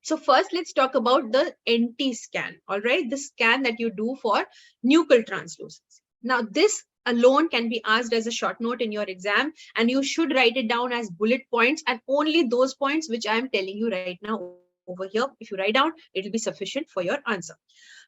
So first, let's talk about the NT scan. All right, the scan that you do for nuchal translucency. Now, this alone can be asked as a short note in your exam, and you should write it down as bullet points, and only those points which I am telling you right now over here. If you write down, it will be sufficient for your answer.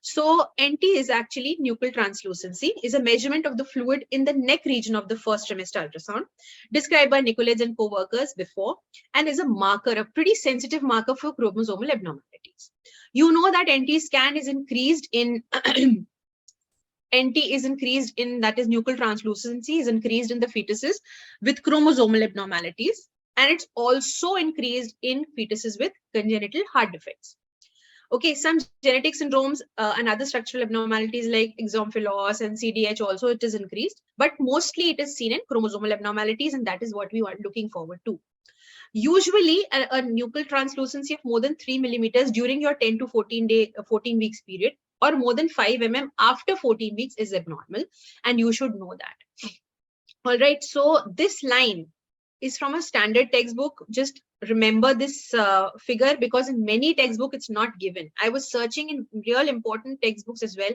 So NT is actually nuchal translucency, is a measurement of the fluid in the neck region of the first trimester ultrasound, described by Nicolaides and co-workers before, and is a marker, a pretty sensitive marker for chromosomal abnormalities. You know that NT scan is increased in NT is increased in, that is nuchal translucency is increased in the fetuses with chromosomal abnormalities, and it's also increased in fetuses with congenital heart defects. Okay, some genetic syndromes and other structural abnormalities like exomphilos and CDH also it is increased, but mostly it is seen in chromosomal abnormalities, and that is what we are looking forward to. Usually, a nuchal translucency of more than 3 millimeters during your 10 to 14 weeks period, or more than 5 mm after 14 weeks is abnormal, and you should know that. All right, so this line is from a standard textbook. Just remember this figure, because in many textbooks it's not given. I was searching in real important textbooks as well,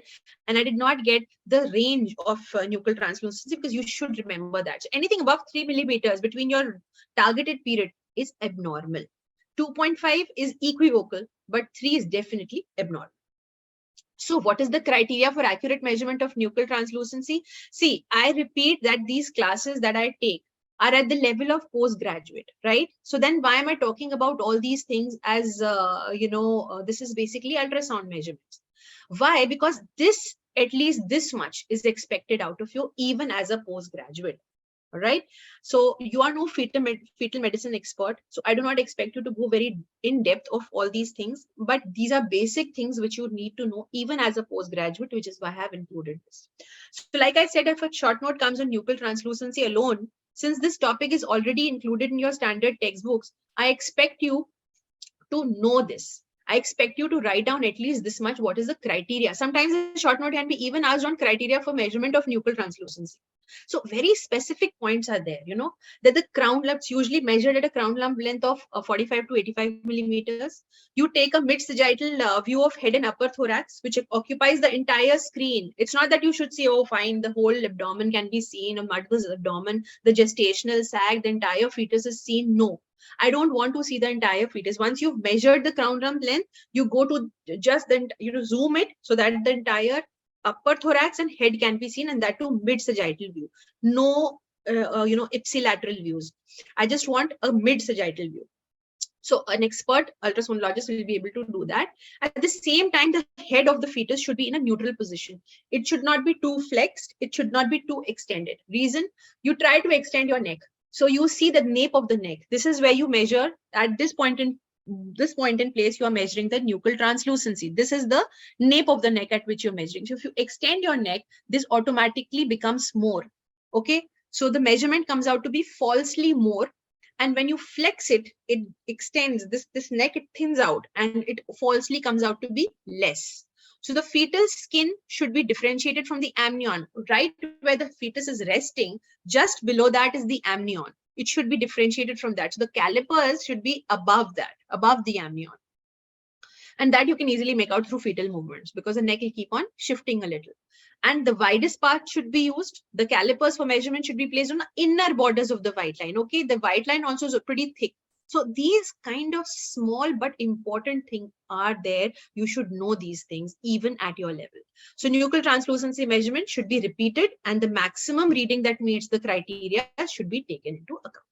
and I did not get the range of nuchal translucency, because you should remember that. So anything above 3 millimeters between your targeted period is abnormal. 2.5 is equivocal, but 3 is definitely abnormal. So what is the criteria for accurate measurement of nuchal translucency? See, I repeat that these classes that I take are at the level of postgraduate, right? So then why am I talking about all these things as, this is basically ultrasound measurements. Why? Because this, at least this much is expected out of you even as a postgraduate. All right. So you are no fetal medicine expert. So I do not expect you to go very in depth of all these things, but these are basic things which you need to know even as a postgraduate, which is why I have included this. So like I said, if a short note comes on nuchal translucency alone, since this topic is already included in your standard textbooks, I expect you to know this. I expect you to write down at least this much. What is the criteria? Sometimes a short note can be even asked on criteria for measurement of nuchal translucency. So very specific points are there, that the crown lumps usually measured at a crown lump length of 45 to 85 millimeters. You take a mid-sagittal view of head and upper thorax, which occupies the entire screen. It's not that you should see, oh, fine, the whole abdomen can be seen, or mother's abdomen, the gestational sac, the entire fetus is seen. No. I don't want to see the entire fetus. Once you've measured the crown lump length, you go to just then, zoom it so that the entire upper thorax and head can be seen, and that too mid-sagittal view. No, ipsilateral views. I just want a mid-sagittal view. So an expert ultrasonologist will be able to do that. At the same time, the head of the fetus should be in a neutral position. It should not be too flexed. It should not be too extended. Reason, you try to extend your neck. So you see the nape of the neck. This is where you measure. At this point in place, you are measuring the nuchal translucency. This is the nape of the neck at which you're measuring. So if you extend your neck, this automatically becomes more. Okay. So the measurement comes out to be falsely more. And when you flex it, it extends this neck, it thins out, and it falsely comes out to be less. So the fetal skin should be differentiated from the amnion. Right where the fetus is resting, just below that is the amnion. It should be differentiated from that. So the calipers should be above that, above the amnion. And that you can easily make out through fetal movements, because the neck will keep on shifting a little. And the widest part should be used. The calipers for measurement should be placed on the inner borders of the white line. Okay, the white line also is pretty thick. So these kind of small but important things are there. You should know these things even at your level. So nuchal translucency measurement should be repeated, and the maximum reading that meets the criteria should be taken into account.